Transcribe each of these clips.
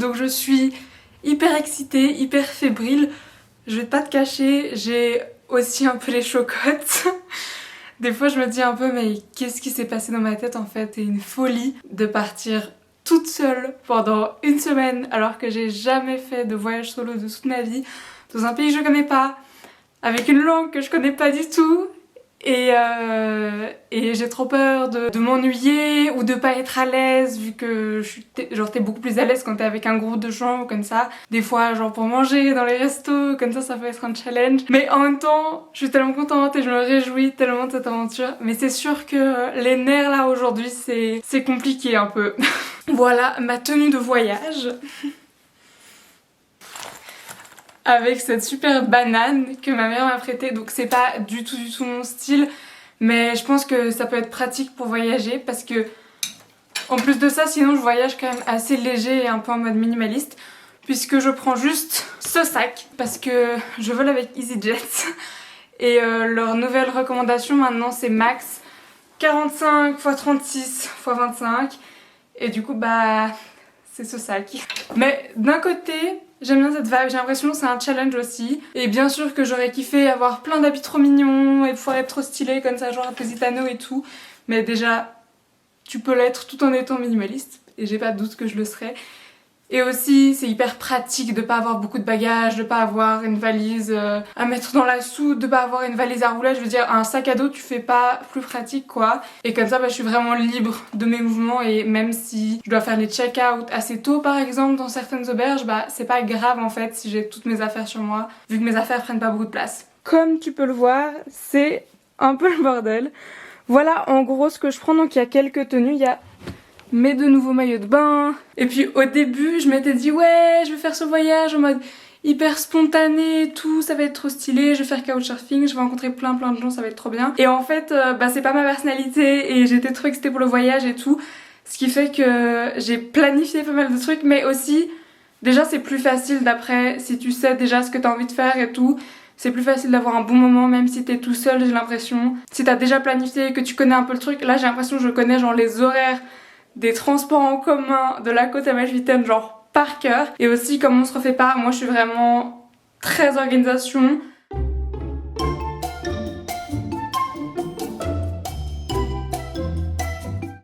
donc je suis hyper excitée, hyper fébrile. Je vais pas te cacher, j'ai aussi un peu les chocottes. Des fois je me dis un peu mais qu'est-ce qui s'est passé dans ma tête en fait, et une folie de partir toute seule pendant une semaine alors que j'ai jamais fait de voyage solo de toute ma vie, dans un pays que je connais pas, avec une langue que je connais pas du tout. Et j'ai trop peur de m'ennuyer ou de pas être à l'aise, vu que genre t'es beaucoup plus à l'aise quand t'es avec un groupe de gens ou comme ça. Des fois genre pour manger dans les restos, comme ça peut être un challenge. Mais en même temps je suis tellement contente et je me réjouis tellement de cette aventure. Mais c'est sûr que les nerfs là aujourd'hui c'est compliqué un peu. Voilà ma tenue de voyage. Avec cette super banane que ma mère m'a prêtée, donc c'est pas du tout mon style, mais je pense que ça peut être pratique pour voyager parce que en plus de ça, sinon je voyage quand même assez léger et un peu en mode minimaliste, puisque je prends juste ce sac parce que je vole avec EasyJet et leur nouvelle recommandation maintenant c'est max 45 x 36 x 25 et du coup bah c'est ce sac. Mais d'un côté j'aime bien cette vibe, j'ai l'impression que c'est un challenge aussi. Et bien sûr que j'aurais kiffé avoir plein d'habits trop mignons et pouvoir être trop stylée comme ça, genre Positano et tout. Mais déjà, tu peux l'être tout en étant minimaliste. Et j'ai pas de doute que je le serai. Et aussi, c'est hyper pratique de pas avoir beaucoup de bagages, de pas avoir une valise à mettre dans la soude, de pas avoir une valise à rouler. Je veux dire, un sac à dos, tu fais pas plus pratique quoi. Et comme ça, bah, je suis vraiment libre de mes mouvements et même si je dois faire les check-out assez tôt par exemple dans certaines auberges, bah c'est pas grave en fait si j'ai toutes mes affaires sur moi, vu que mes affaires prennent pas beaucoup de place. Comme tu peux le voir, c'est un peu le bordel. Voilà en gros ce que je prends, donc il y a quelques tenues, il y a mes 2 nouveaux maillots de bain. Et puis au début je m'étais dit ouais je vais faire ce voyage en mode hyper spontané et tout, ça va être trop stylé, je vais faire couchsurfing, je vais rencontrer plein de gens, ça va être trop bien. Et en fait bah c'est pas ma personnalité et j'étais trop excitée pour le voyage et tout, ce qui fait que j'ai planifié pas mal de trucs, mais aussi déjà c'est plus facile d'après si tu sais déjà ce que t'as envie de faire et tout. C'est plus facile d'avoir un bon moment même si t'es tout seul, j'ai l'impression. Si t'as déjà planifié, que tu connais un peu le truc, là j'ai l'impression que je connais genre les horaires des transports en commun de la côte à Majuitaine genre par cœur. Et aussi comme on se refait pas, moi je suis vraiment très organisation.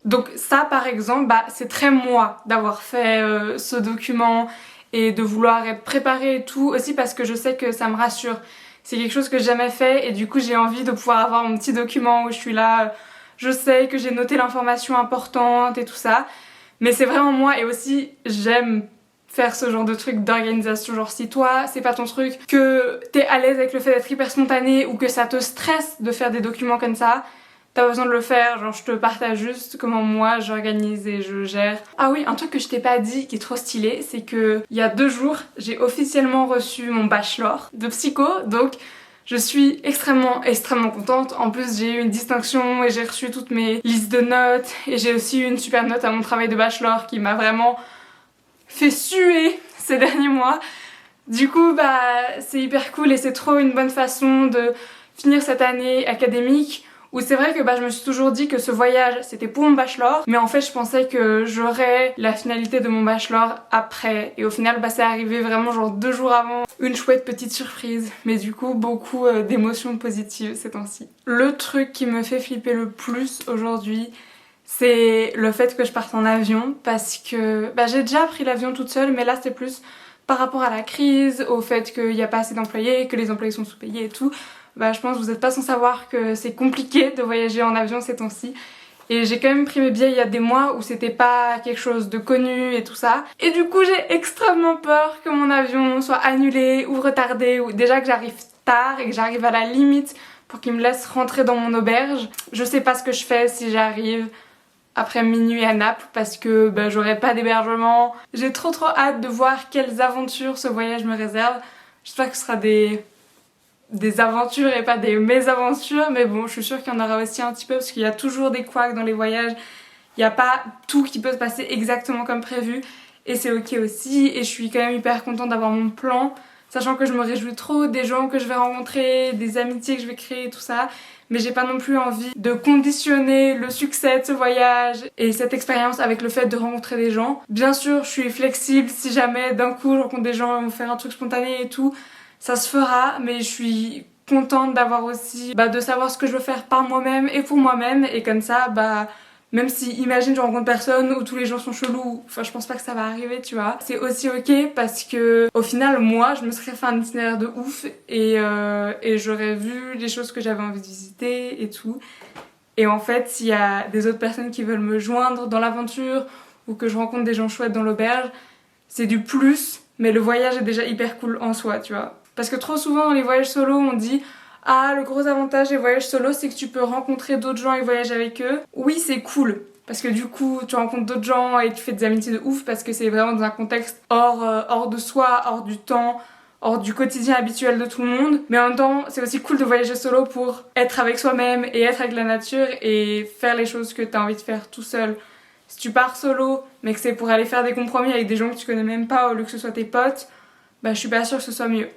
Donc ça par exemple, bah c'est très moi d'avoir fait ce document et de vouloir être préparée et tout, aussi parce que je sais que ça me rassure. C'est quelque chose que j'ai jamais fait et du coup j'ai envie de pouvoir avoir mon petit document où je suis là, je sais que j'ai noté l'information importante et tout ça. Mais c'est vraiment moi et aussi j'aime faire ce genre de truc d'organisation. Genre si toi c'est pas ton truc, que t'es à l'aise avec le fait d'être hyper spontané ou que ça te stresse de faire des documents comme ça, t'as pas besoin de le faire, genre je te partage juste comment moi j'organise et je gère. Ah oui, un truc que je t'ai pas dit qui est trop stylé, c'est que il y a 2 jours j'ai officiellement reçu mon bachelor de psycho, donc je suis extrêmement contente. En plus j'ai eu une distinction et j'ai reçu toutes mes listes de notes et j'ai aussi eu une super note à mon travail de bachelor qui m'a vraiment fait suer ces derniers mois. Du coup bah c'est hyper cool et c'est trop une bonne façon de finir cette année académique où c'est vrai que bah je me suis toujours dit que ce voyage c'était pour mon bachelor, mais en fait je pensais que j'aurais la finalité de mon bachelor après et au final bah c'est arrivé vraiment genre 2 jours avant, une chouette petite surprise, mais du coup beaucoup d'émotions positives ces temps-ci. Le truc qui me fait flipper le plus aujourd'hui c'est le fait que je parte en avion parce que bah j'ai déjà pris l'avion toute seule, mais là c'est plus par rapport à la crise, au fait qu'il n'y a pas assez d'employés, que les employés sont sous-payés et tout. Bah je pense que vous n'êtes pas sans savoir que c'est compliqué de voyager en avion ces temps-ci. Et j'ai quand même pris mes billets il y a des mois où c'était pas quelque chose de connu et tout ça. Et du coup j'ai extrêmement peur que mon avion soit annulé ou retardé, ou déjà que j'arrive tard et que j'arrive à la limite pour qu'ils me laissent rentrer dans mon auberge. Je sais pas ce que je fais si j'arrive après minuit à Naples parce que bah, j'aurai pas d'hébergement. J'ai trop hâte de voir quelles aventures ce voyage me réserve. J'espère que ce sera des aventures et pas des mésaventures, mais bon je suis sûre qu'il y en aura aussi un petit peu parce qu'il y a toujours des couacs dans les voyages, il n'y a pas tout qui peut se passer exactement comme prévu et c'est ok aussi. Et je suis quand même hyper contente d'avoir mon plan sachant que je me réjouis trop des gens que je vais rencontrer, des amitiés que je vais créer, tout ça. Mais j'ai pas non plus envie de conditionner le succès de ce voyage et cette expérience avec le fait de rencontrer des gens. Bien sûr, je suis flexible, si jamais d'un coup je rencontre des gens et on va faire un truc spontané et tout, ça se fera, mais je suis contente d'avoir aussi, de savoir ce que je veux faire par moi-même et pour moi-même, et comme ça, même si, imagine, je rencontre personne ou tous les gens sont chelous, enfin, je pense pas que ça va arriver, tu vois. C'est aussi ok parce que, au final, moi, je me serais fait un itinéraire de ouf et j'aurais vu les choses que j'avais envie de visiter et tout. Et en fait, s'il y a des autres personnes qui veulent me joindre dans l'aventure ou que je rencontre des gens chouettes dans l'auberge, c'est du plus, mais le voyage est déjà hyper cool en soi, tu vois. Parce que trop souvent, dans les voyages solo, on dit ah, le gros avantage des voyages solo, c'est que tu peux rencontrer d'autres gens et voyager avec eux. Oui, c'est cool, parce que du coup, tu rencontres d'autres gens et tu fais des amitiés de ouf, parce que c'est vraiment dans un contexte hors de soi, hors du temps, hors du quotidien habituel de tout le monde. Mais en même temps, c'est aussi cool de voyager solo pour être avec soi-même et être avec la nature et faire les choses que tu as envie de faire tout seul. Si tu pars solo, mais que c'est pour aller faire des compromis avec des gens que tu connais même pas, au lieu que ce soit tes potes, je suis pas sûre que ce soit mieux.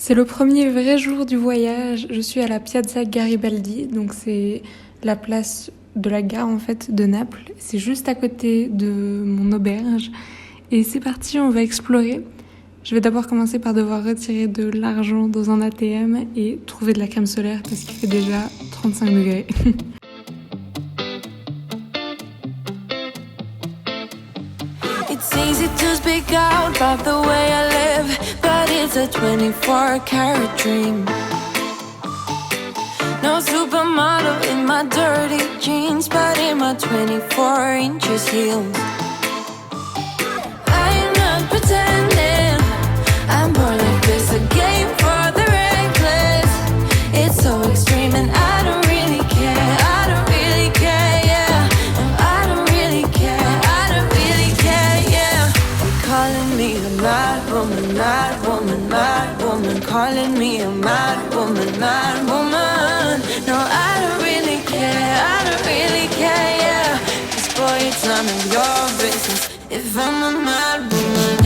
C'est le premier vrai jour du voyage. Je suis à la Piazza Garibaldi, donc c'est la place de la gare en fait de Naples. C'est juste à côté de mon auberge. Et c'est parti, on va explorer. Je vais d'abord commencer par devoir retirer de l'argent dans un ATM et trouver de la crème solaire parce qu'il fait déjà 35 degrés. It's easy to speak out about the way I live, but it's a 24-karat dream. No supermodel in my dirty jeans, but in my 24 inches heels. I'm not pretending, I'm born like this, a game for the reckless. It's so extreme and I don't really care, I don't really care, yeah. No, I don't really care, I don't really care, yeah. They're calling me a mad woman, mad woman, mad woman. Calling me a mad woman, mad woman. No, I don't really care, I don't really care, yeah. 'Cause boy, it's none of your business if I'm a mad woman.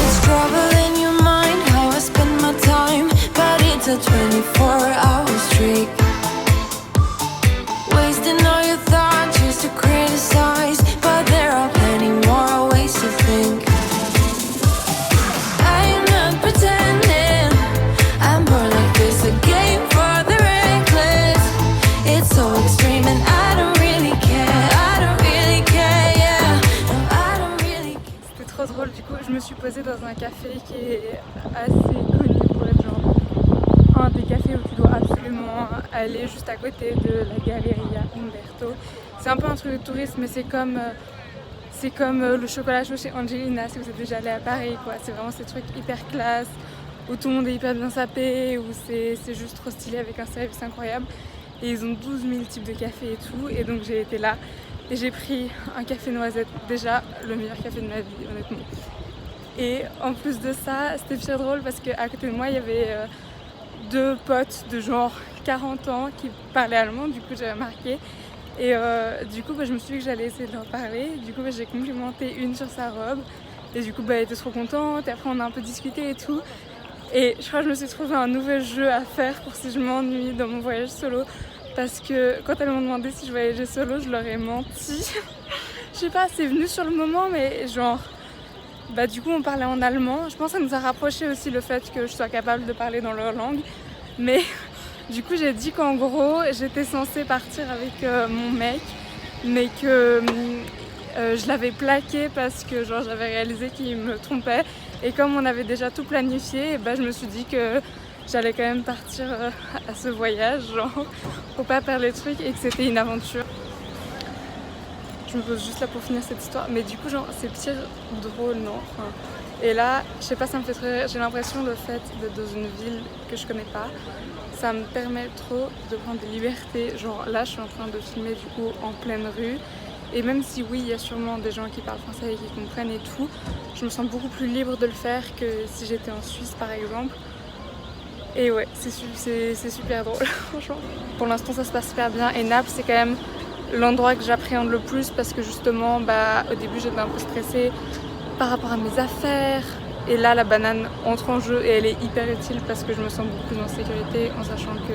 It's trouble in your mind how I spend my time, but it's a 24-hour streak. Wasting all your thoughts just to criticize, but there are plenty more ways to think. I'm not pretending, I'm more like this, a game for the reckless. It's so extreme and I don't really care, I don't really care, yeah. No, I don't really care. C'était trop drôle, du coup je me suis posée dans un café qui est assez connu pour être genre un des cafés où tu dois absolument aller, juste à côté de la Galleria Umberto. C'est un peu un truc de touriste, mais c'est comme le chocolat chaud chez Angelina si vous êtes déjà allé à Paris, quoi. C'est vraiment ces trucs hyper classe où tout le monde est hyper bien sapé, où c'est juste trop stylé avec un service incroyable. Et ils ont 12 000 types de café et tout, et donc j'ai été là et j'ai pris un café noisette, déjà le meilleur café de ma vie honnêtement. Et en plus de ça, c'était super drôle parce qu'à côté de moi il y avait deux potes de genre 40 ans qui parlaient allemand, du coup j'avais remarqué. Et du coup je me suis dit que j'allais essayer de leur parler. Du coup j'ai complimenté une sur sa robe et du coup elle était trop contente, et après on a un peu discuté et tout. Et je crois que je me suis trouvé un nouvel jeu à faire pour si je m'ennuie dans mon voyage solo. Parce que quand elles m'ont demandé si je voyageais solo, je leur ai menti. Je sais pas, c'est venu sur le moment, mais genre... Bah du coup on parlait en allemand. Je pense que ça nous a rapproché aussi le fait que je sois capable de parler dans leur langue. Mais du coup j'ai dit qu'en gros j'étais censée partir avec mon mec, mais que je l'avais plaqué parce que genre j'avais réalisé qu'il me trompait. Et comme on avait déjà tout planifié, bah, je me suis dit que j'allais quand même partir à ce voyage, genre faut pas perdre les trucs et que c'était une aventure. Je me pose juste là pour finir cette histoire, mais du coup genre c'est pire drôle, non enfin, et là je sais pas, ça me fait très rire. J'ai l'impression le fait d'être dans une ville que je connais pas, ça me permet trop de prendre des libertés. Genre là je suis en train de filmer du coup en pleine rue, et même si oui il y a sûrement des gens qui parlent français et qui comprennent et tout, je me sens beaucoup plus libre de le faire que si j'étais en Suisse par exemple. Et ouais, c'est super drôle franchement. Pour l'instant ça se passe super bien, et Naples c'est quand même l'endroit que j'appréhende le plus parce que justement au début j'étais un peu stressée par rapport à mes affaires, et là la banane entre en jeu et elle est hyper utile parce que je me sens beaucoup plus en sécurité en sachant que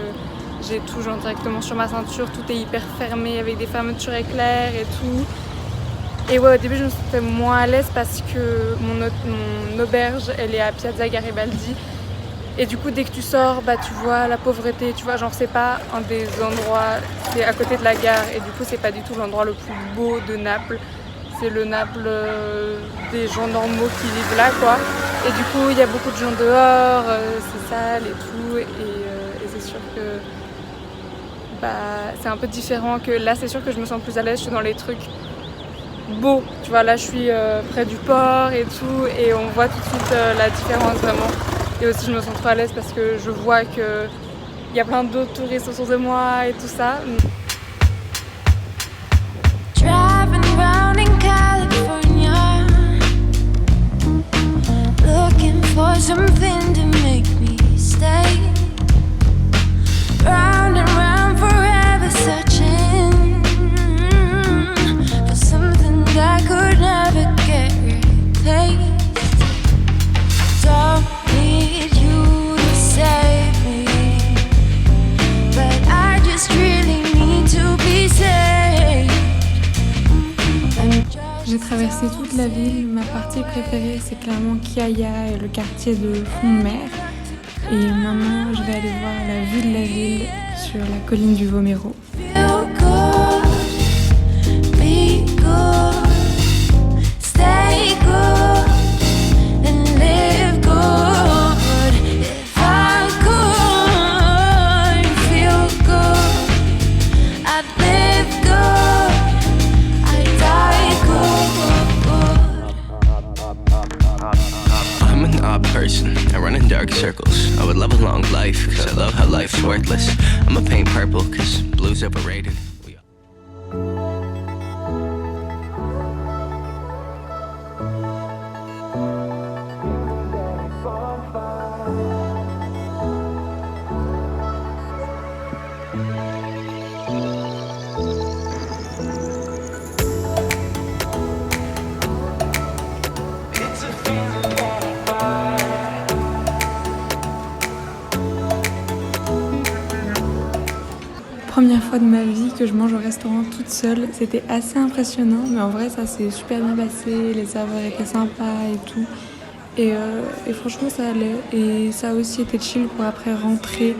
j'ai tout genre directement sur ma ceinture, tout est hyper fermé avec des fermetures éclairs et tout. Et ouais, au début je me sentais moins à l'aise parce que mon auberge elle est à Piazza Garibaldi. Et du coup dès que tu sors, bah tu vois la pauvreté, tu vois, genre c'est pas un des endroits, c'est à côté de la gare, et du coup c'est pas du tout l'endroit le plus beau de Naples. C'est le Naples des gens normaux qui vivent là quoi. Et du coup il y a beaucoup de gens dehors, c'est sale et tout, et c'est sûr que bah c'est un peu différent que là. C'est sûr que je me sens plus à l'aise, je suis dans les trucs beaux, tu vois, là je suis près du port et tout, et on voit tout de suite la différence vraiment. Et aussi je me sens trop à l'aise parce que je vois qu'il y a plein d'autres touristes autour de moi et tout ça. Driving around in California, looking for something to make me stay. Round and round forever, searching for something that could never get replaced. Don't need you to save me, but I just really need to be saved. J'ai traversé toute la ville. Ma partie préférée c'est clairement Chiaia et le quartier de Fond de Mer. Et maintenant je vais aller voir la vue de la ville sur la colline du Vomero. Feel good, be good, stay good, and live good. If I could feel good, I'd live good, I'd die good. I'm an odd person, I run in dark circles. I would love a long life, cause I love how life's worthless. I'ma paint purple, cause blue's overrated. Première fois de ma vie que je mange au restaurant toute seule, c'était assez impressionnant, mais en vrai ça s'est super bien passé, les serveurs étaient sympas et tout, et franchement ça allait, et ça a aussi été chill pour après rentrer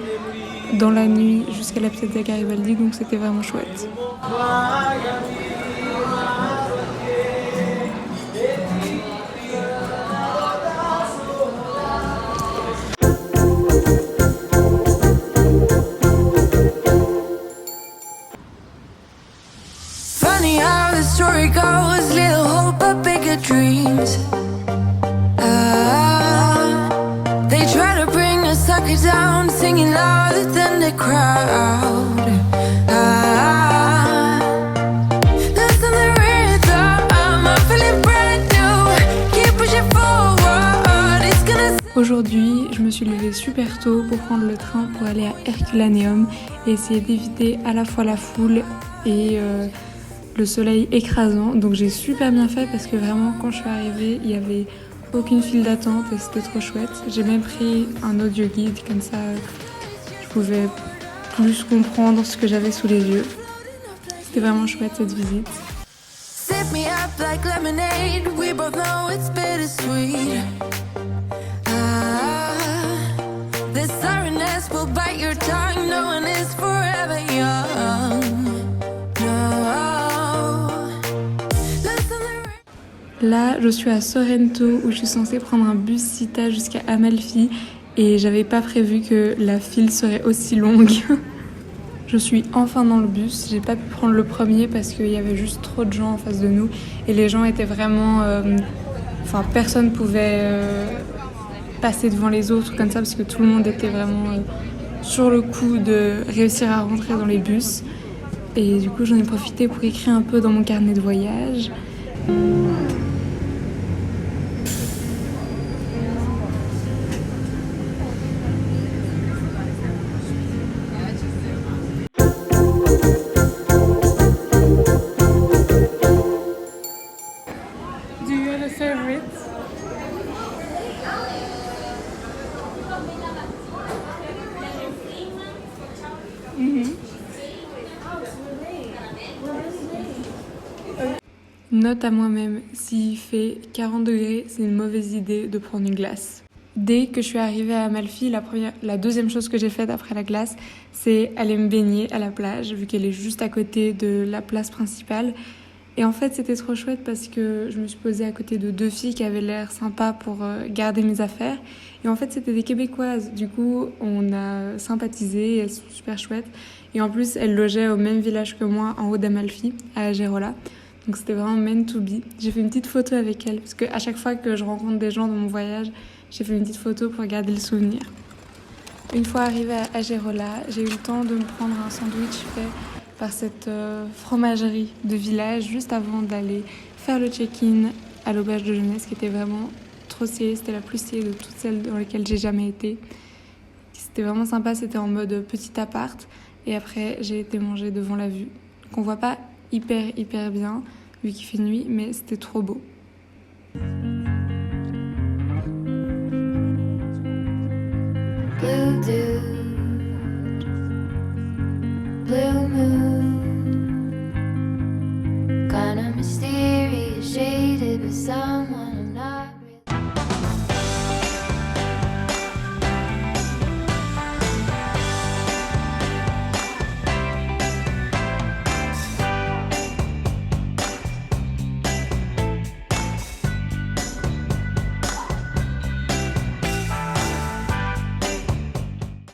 dans la nuit jusqu'à la Piazza Garibaldi, donc c'était vraiment chouette. Funny how the story goes, little hope but bigger dreams. They try to bring a sucker down, singing louder than the crowd. Listen the rhythm, I'm feeling brand new. Keep pushing forward, it's gonna. Aujourd'hui, je me suis levée super tôt pour prendre le train pour aller à Herculaneum et essayer d'éviter à la fois la foule et le soleil écrasant. Donc j'ai super bien fait parce que vraiment quand je suis arrivée, il y avait aucune file d'attente et c'était trop chouette. J'ai même pris un audio guide, comme ça je pouvais plus comprendre ce que j'avais sous les yeux. C'était vraiment chouette cette visite. Sip me up like lemonade. We both know it's bittersweet. This sorrowness will bite your tongue. No one is forever young. Là, je suis à Sorrento où je suis censée prendre un bus Cita jusqu'à Amalfi et j'avais pas prévu que la file serait aussi longue. Je suis enfin dans le bus, j'ai pas pu prendre le premier parce qu'il y avait juste trop de gens en face de nous et les gens étaient vraiment... Enfin, personne pouvait passer devant les autres comme ça parce que tout le monde était vraiment sur le coup de réussir à rentrer dans les bus. Et du coup, j'en ai profité pour écrire un peu dans mon carnet de voyage. Do you have a favorite? Note à moi-même, s'il fait 40 degrés, c'est une mauvaise idée de prendre une glace. Dès que je suis arrivée à Amalfi, la deuxième chose que j'ai faite après la glace, c'est aller me baigner à la plage, vu qu'elle est juste à côté de la place principale. Et en fait, c'était trop chouette parce que je me suis posée à côté de deux filles qui avaient l'air sympas pour garder mes affaires. Et en fait, c'était des Québécoises. Du coup, on a sympathisé, elles sont super chouettes. Et en plus, elles logeaient au même village que moi, en haut d'Amalfi, à Agerola. Donc c'était vraiment meant to be. J'ai fait une petite photo avec elles, parce qu'à chaque fois que je rencontre des gens dans mon voyage, j'ai fait une petite photo pour garder le souvenir. Une fois arrivée à Agerola, j'ai eu le temps de me prendre un sandwich fait par cette fromagerie de village juste avant d'aller faire le check-in à l'auberge de jeunesse qui était vraiment trop stylée. C'était la plus stylée de toutes celles dans lesquelles j'ai jamais été. C'était vraiment sympa, c'était en mode petit appart et après j'ai été manger devant la vue. Donc on voit pas hyper bien vu qu'il fait nuit, mais c'était trop beau. Blue dew, blue moon, kinda mysterious, shaded with someone